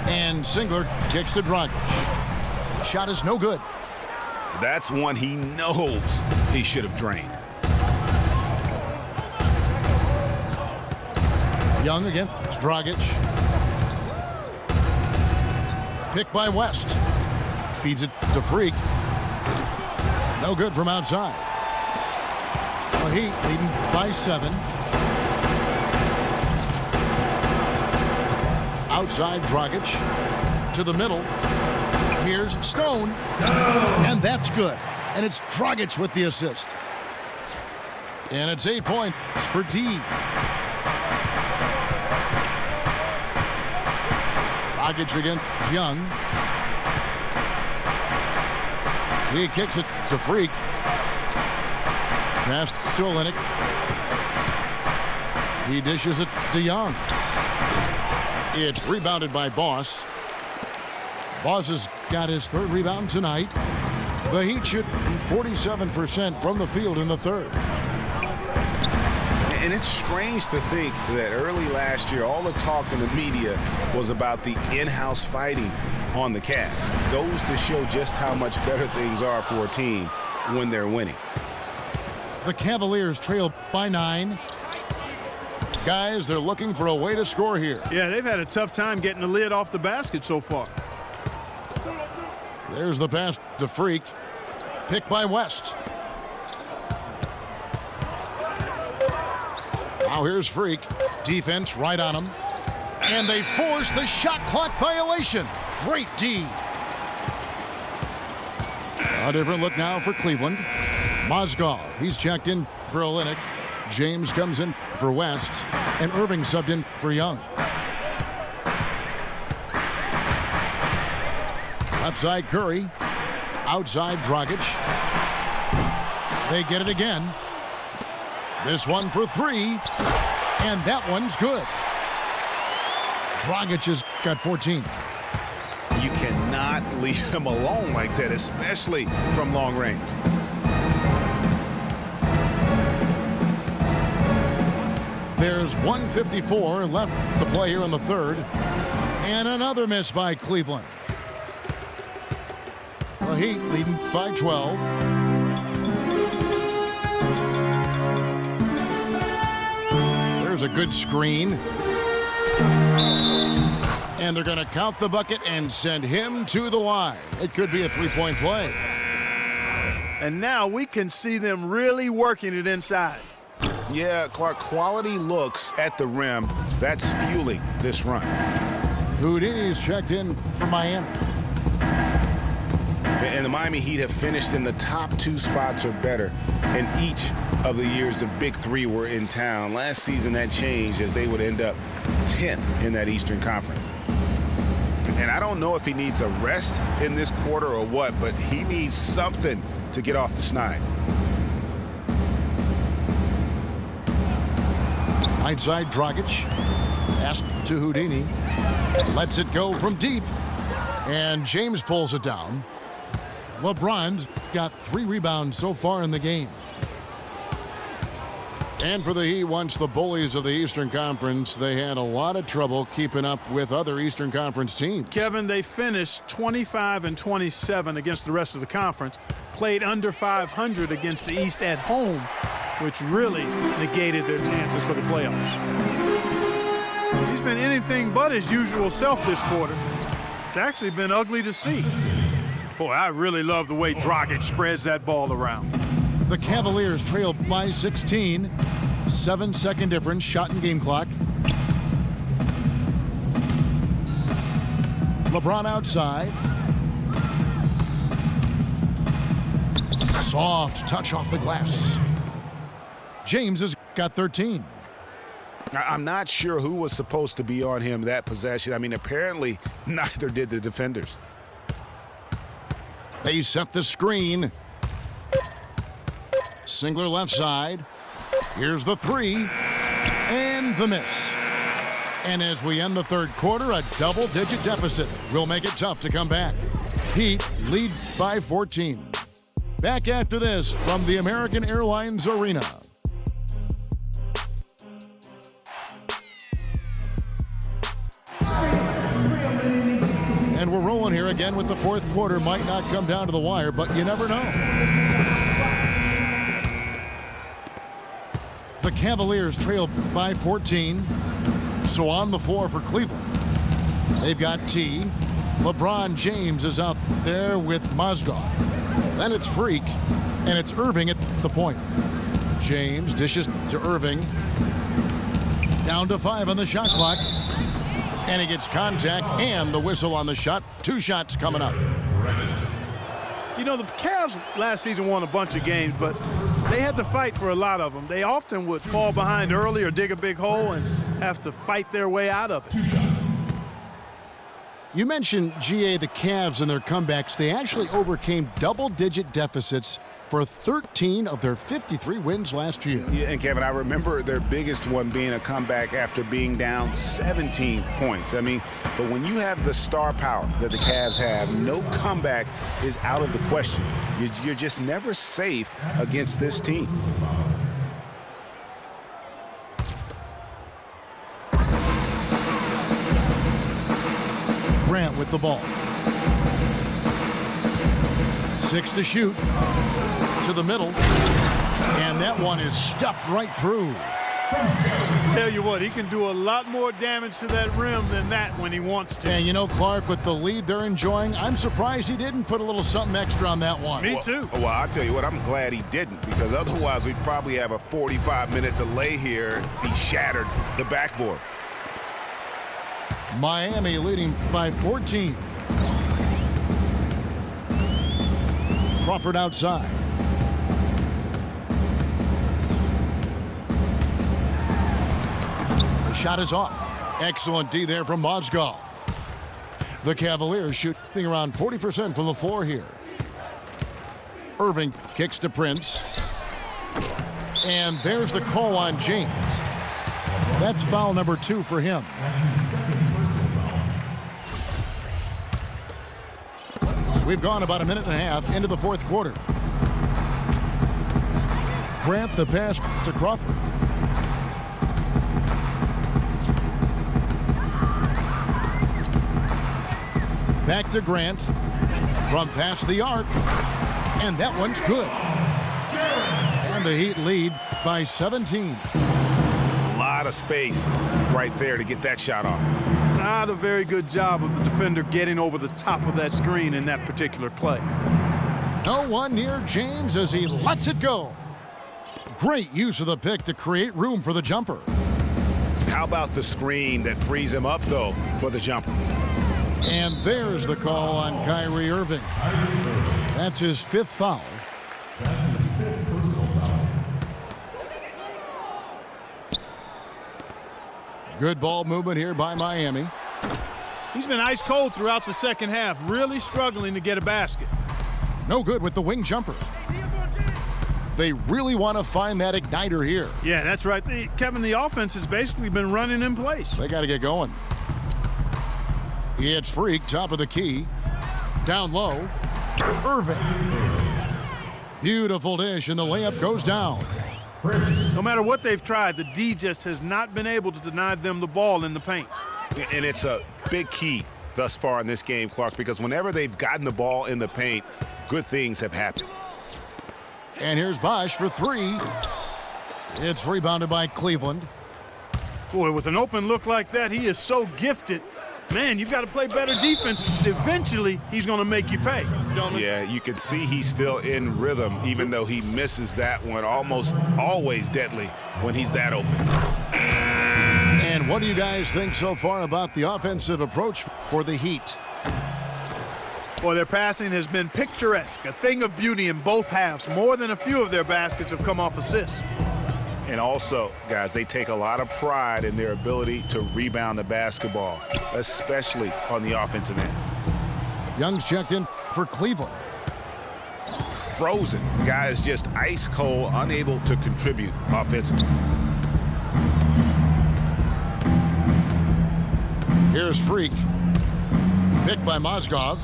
And Singler kicks to Dragic. Shot is no good. That's one he knows he should have drained. Young against Dragic. Picked by West. Feeds it to Freak. No good from outside. The Heat leading by 7. Outside Dragic to the middle. Here's Stone. And that's good. And it's Dragic with the assist. And it's 8 points for D. Dragic against Young. He kicks it to Freak. Pass to Olynyk. He dishes it to Young. It's rebounded by Boss. Boss has got his third rebound tonight. The Heat shoot 47% from the field in the third. And it's strange to think that early last year, all the talk in the media was about the in-house fighting on the Cavs. Goes to show just how much better things are for a team when they're winning. The Cavaliers trail by 9. Guys, they're looking for a way to score here. Yeah, they've had a tough time getting the lid off the basket so far. There's the pass to Freak. Picked by West. Now here's Freak. Defense right on him. And they force the shot clock violation. Great D. A different look now for Cleveland. Mozgov, he's checked in for Olynyk. James comes in for West. And Irving subbed in for Young. Left side Curry. Outside Dragic. They get it again. This one for 3. And that one's good. Dragic has got 14. You cannot leave him alone like that, especially from long range. There's 1:54 left to play here in the third. And another miss by Cleveland. The Heat leading by 12. There's a good screen. And they're going to count the bucket and send him to the line. It could be a three-point play. And now we can see them really working it inside. Yeah, Clark, quality looks at the rim. That's fueling this run. Houdini's checked in for Miami. And the Miami Heat have finished in the top 2 spots or better in each of the years the big 3 were in town. Last season that changed as they would end up 10th in that Eastern Conference. And I don't know if he needs a rest in this quarter or what, but he needs something to get off the snide. Right side Dragic. Pass to Houdini. Lets it go from deep. And James pulls it down. LeBron's got 3 rebounds so far in the game. And for the Heat, once the bullies of the Eastern Conference, they had a lot of trouble keeping up with other Eastern Conference teams. Kevin, they finished 25-27 against the rest of the conference, played under 500 against the East at home, which really negated their chances for the playoffs. He's been anything but his usual self this quarter. It's actually been ugly to see. Boy, I really love the way Dragic spreads that ball around. The Cavaliers trail by 16. 7-second difference, shot and game clock. LeBron outside. Soft touch off the glass. James has got 13. I'm not sure who was supposed to be on him that possession. I mean, apparently neither did the defenders. They set the screen. Singler left side. Here's the 3. And the miss. And as we end the third quarter, a double-digit deficit will make it tough to come back. Heat lead by 14. Back after this from the American Airlines Arena. And we're rolling here again with the fourth quarter. Might not come down to the wire, but you never know. The Cavaliers trail by 14. So on the floor for Cleveland. They've got T. LeBron James is out there with Mozgov. Then it's Freak, and it's Irving at the point. James dishes to Irving. Down to 5 on the shot clock. And he gets contact and the whistle on the shot. 2 shots coming up. You know, the Cavs last season won a bunch of games, but They had to fight for a lot of them. They often would fall behind early or dig a big hole and have to fight their way out of it. You mentioned, GA, the Cavs and their comebacks. They actually overcame double-digit deficits for 13 of their 53 wins last year. Yeah, and Kevin, I remember their biggest one being a comeback after being down 17 points. I mean, but when you have the star power that the Cavs have, no comeback is out of the question. You're just never safe against this team. Grant with the ball. 6 to shoot. To the middle. And that one is stuffed right through. Tell you what, he can do a lot more damage to that rim than that when he wants to. And you know, Clark, with the lead they're enjoying, I'm surprised he didn't put a little something extra on that one. Me too. Well, I'll tell you what, I'm glad he didn't, because otherwise we'd probably have a 45-minute delay here if he shattered the backboard. Miami leading by 14. Crawford outside. The shot is off. Excellent D there from Mozgov. The Cavaliers shooting around 40% from the floor here. Irving kicks to Prince. And there's the call on James. That's foul number 2 for him. We've gone about a minute and a half into the fourth quarter. Grant the pass to Crawford. Back to Grant from past the arc. And that one's good. And the Heat lead by 17. A lot of space right there to get that shot off. Not a very good job of the defender getting over the top of that screen in that particular play. No one near James as he lets it go. Great use of the pick to create room for the jumper. How about the screen that frees him up, though, for the jumper? And there's the call on Kyrie Irving. That's his 5th foul. That's his 5th personal foul. Good ball movement here by Miami. He's been ice cold throughout the second half, really struggling to get a basket. No good with the wing jumper. They really want to find that igniter here. Yeah, that's right. Kevin, the offense has basically been running in place. They got to get going. It's Freak, top of the key. Down low. Irving. Beautiful dish, and the layup goes down. No matter what they've tried, the D just has not been able to deny them the ball in the paint. And it's a big key thus far in this game, Clark, because whenever they've gotten the ball in the paint, good things have happened. And here's Bosh for 3. It's rebounded by Cleveland. Boy, with an open look like that, he is so gifted. Man, you've got to play better defense. Eventually, he's going to make you pay. Yeah, you can see he's still in rhythm, even though he misses that one almost always deadly when he's that open. And what do you guys think so far about the offensive approach for the Heat? Boy, their passing has been picturesque, a thing of beauty in both halves. More than a few of their baskets have come off assists. And also, guys, they take a lot of pride in their ability to rebound the basketball, especially on the offensive end. Young's checked in for Cleveland. Frozen. Guys just ice cold, unable to contribute offensively. Here's Freak. Picked by Mozgov.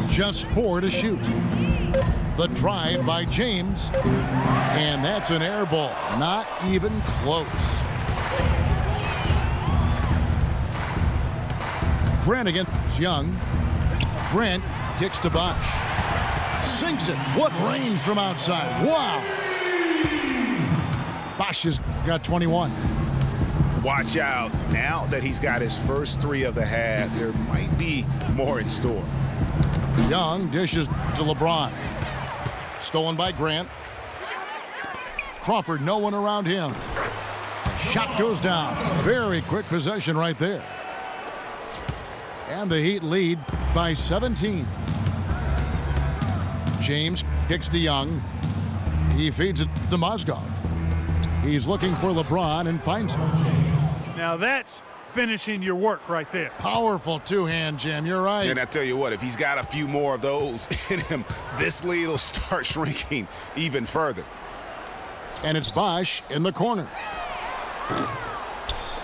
Just 4 to shoot. The drive by James. And that's an air ball. Not even close. Grant against Young. Grant kicks to Bosh. Sinks it. What range from outside. Wow. Bosh has got 21. Watch out. Now that he's got his first 3 of the half, there might be more in store. Young dishes to LeBron. Stolen by Grant. Crawford, no one around him. The shot goes down. Very quick possession right there. And the Heat lead by 17. James kicks to Young. He feeds it to Mozgov. He's looking for LeBron and finds him. Now that's finishing your work right there. Powerful two-hand jam. You're right. And I tell you what, if he's got a few more of those in him, this lead will start shrinking even further. And it's Bosh in the corner.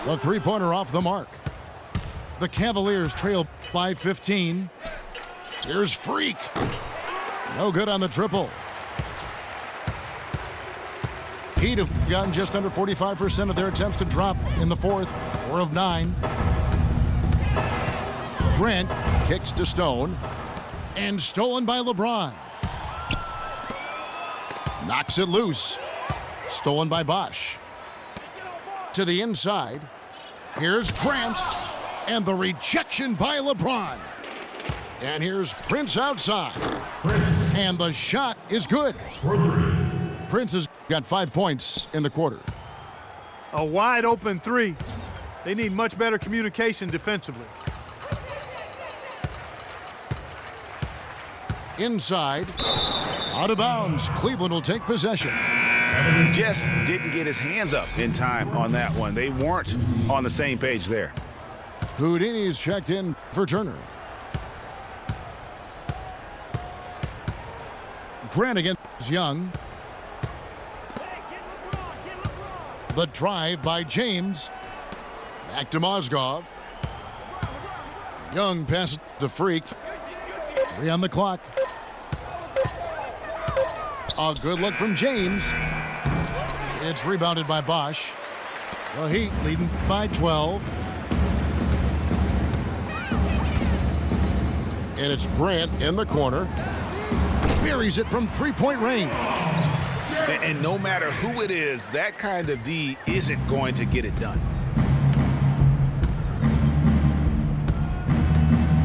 The three-pointer off the mark. The Cavaliers trail by 15. Here's Freak. No good on the triple. Heat have gotten just under 45% of their attempts to drop in the fourth, 4 of 9. Grant kicks to Stone, and stolen by LeBron. Knocks it loose. Stolen by Bosh. To the inside. Here's Grant, and the rejection by LeBron. And here's Prince outside. And the shot is good. Prince has got 5 points in the quarter. A wide open three. They need much better communication defensively. Inside. Out of bounds. Cleveland will take possession. Just didn't get his hands up in time on that one. They weren't on the same page there. Houdini's checked in for Turner. Grant against Young. The drive by James. Back to Mozgov. Young passes to Freak. 3 on the clock. A good look from James. It's rebounded by Bosh. The Heat leading by 12. And it's Grant in the corner. Buries it from three-point range. And no matter who it is, that kind of D isn't going to get it done.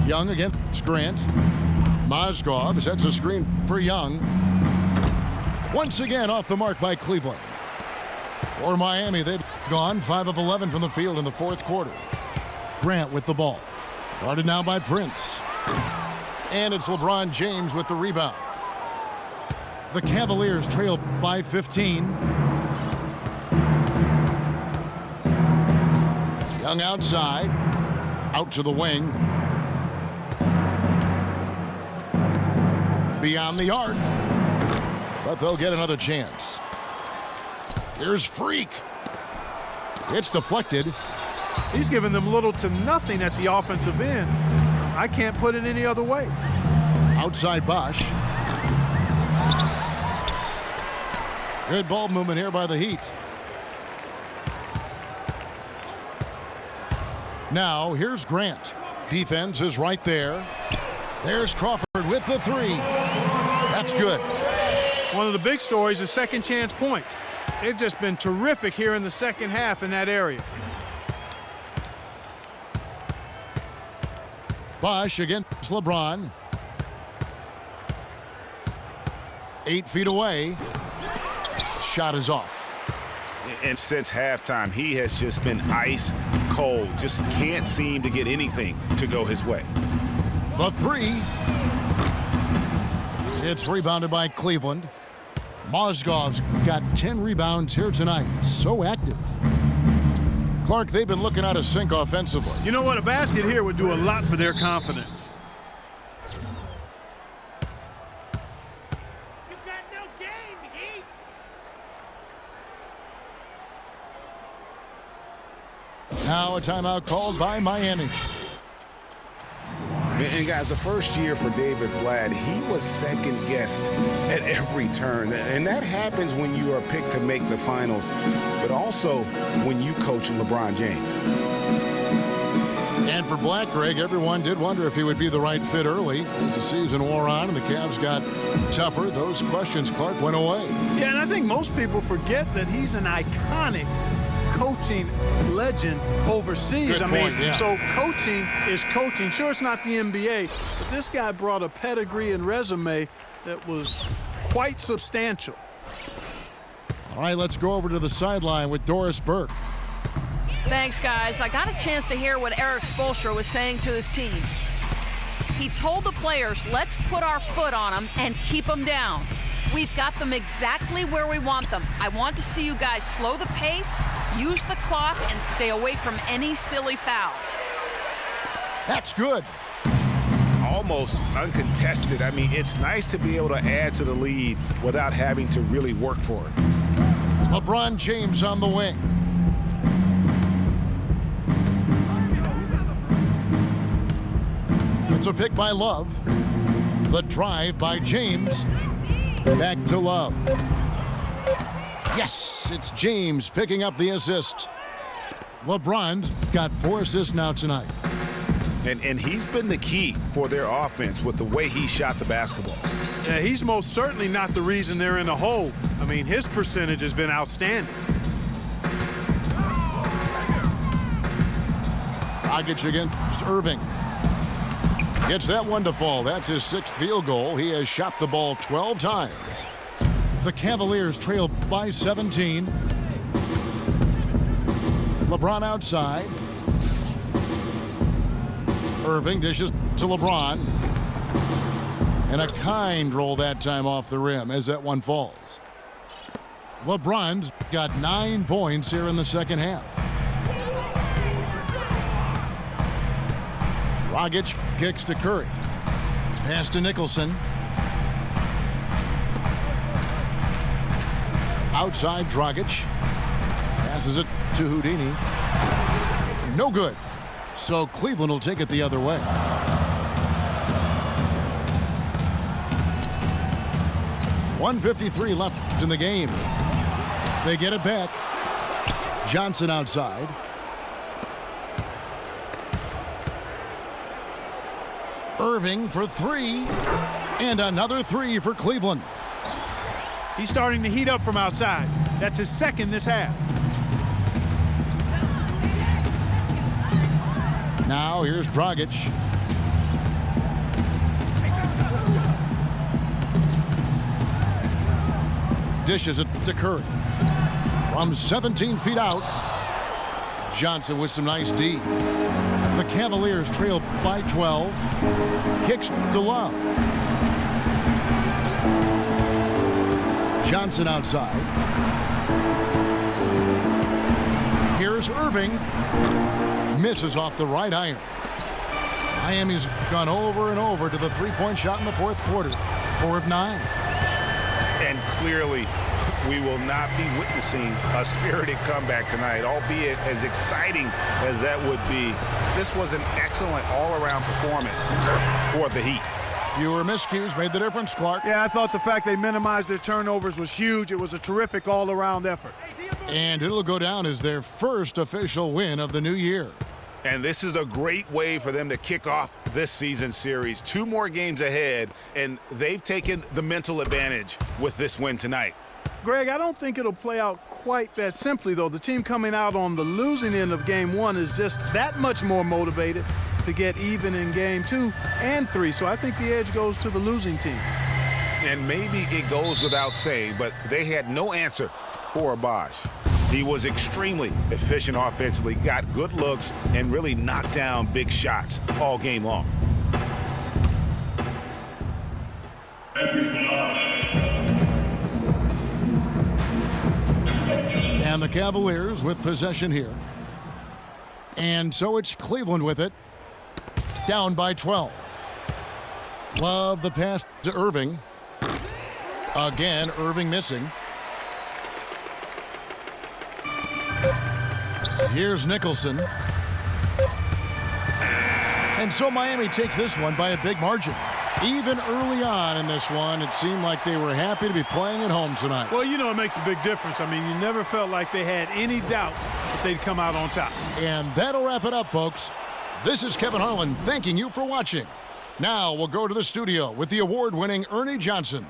Young against Grant. Mozgov sets a screen for Young. Once again off the mark by Cleveland. For Miami, they've gone 5 of 11 from the field in the fourth quarter. Grant with the ball. Guarded now by Prince. And it's LeBron James with the rebound. The Cavaliers trail by 15. Young outside. Out to the wing. Beyond the arc. But they'll get another chance. Here's Freak. It's deflected. He's given them little to nothing at the offensive end. I can't put it any other way. Outside Bosh. Good ball movement here by the Heat. Now here's Grant. Defense is right there. There's Crawford with the three. That's good. One of the big stories is second chance point. They've just been terrific here in the second half in that area. Bosh against LeBron. 8 feet away. Shot is off. And since halftime, he has just been ice cold. Just can't seem to get anything to go his way. The three. It's rebounded by Cleveland. Mozgov's got 10 rebounds here tonight. So active. Clark, they've been looking out of sync offensively. You know what? A basket here would do a lot for their confidence. You got no game, Heat. Now a timeout called by Miami. And guys, the first year for David Blatt, he was second guessed at every turn. And that happens when you are picked to make the finals, but also when you coach LeBron James. And for Blatt, Greg, everyone did wonder if he would be the right fit early. As the season wore on and the Cavs got tougher, those questions, Clark, went away. Yeah, and I think most people forget that he's an iconic coaching legend overseas. Good point, yeah. So coaching is coaching. Sure, it's not the NBA, but this guy brought a pedigree and resume that was quite substantial. All right, let's go over to the sideline with Doris Burke. Thanks, guys. I got a chance to hear what Eric Spoelstra was saying to his team. He told the players, let's put our foot on them and keep them down. We've got them exactly where we want them. I want to see you guys slow the pace, use the clock, and stay away from any silly fouls. That's good. Almost uncontested. I mean, it's nice to be able to add to the lead without having to really work for it. LeBron James on the wing. It's a pick by Love. The drive by James. Back to Love. Yes, it's James picking up the assist. LeBron's got 4 assists now tonight. And he's been the key for their offense with the way he shot the basketball. Yeah, he's most certainly not the reason they're in a hole. I mean, his percentage has been outstanding. Dragic against Irving. Gets that one to fall. That's his 6th field goal. He has shot the ball 12 times. The Cavaliers trail by 17. LeBron outside. Irving dishes to LeBron. And a kind roll that time off the rim as that one falls. LeBron's got 9 points here in the second half. Dragic kicks to Curry. Pass to Nicholson. Outside Dragic. Passes it to Houdini. No good. So Cleveland will take it the other way. .153 left in the game. They get it back. Johnson outside. Irving for 3. And another 3 for Cleveland. He's starting to heat up from outside. That's his 2nd this half. Now here's Dragic. Dishes it to Curry. From 17 feet out. Johnson with some nice D. The Cavaliers trail by 12. Kicks to Love. Johnson outside. Here's Irving. Misses off the right iron. Miami's gone over and over to the 3-point shot in the 4th quarter. 4 of 9. And clearly, we will not be witnessing a spirited comeback tonight, albeit as exciting as that would be. This was an excellent all-around performance for the Heat. Fewer miscues made the difference, Clark. Yeah, I thought the fact they minimized their turnovers was huge. It was a terrific all-around effort. And it'll go down as their first official win of the new year. And this is a great way for them to kick off this season series. 2 more games ahead, and they've taken the mental advantage with this win tonight. Greg, I don't think it'll play out quite that simply, though. The team coming out on the losing end of Game 1 is just that much more motivated to get even in Game 2 and 3. So I think the edge goes to the losing team. And maybe it goes without saying, but they had no answer for Bosh. He was extremely efficient offensively, got good looks, and really knocked down big shots all game long. And the Cavaliers with possession here. And so it's Cleveland with it. Down by 12. Love the pass to Irving. Again, Irving missing. Here's Nicholson. And so Miami takes this one by a big margin. Even early on in this one, it seemed like they were happy to be playing at home tonight. Well, you know, it makes a big difference. I mean, you never felt like they had any doubts that they'd come out on top. And that'll wrap it up, folks. This is Kevin Harlan thanking you for watching. Now we'll go to the studio with the award-winning Ernie Johnson.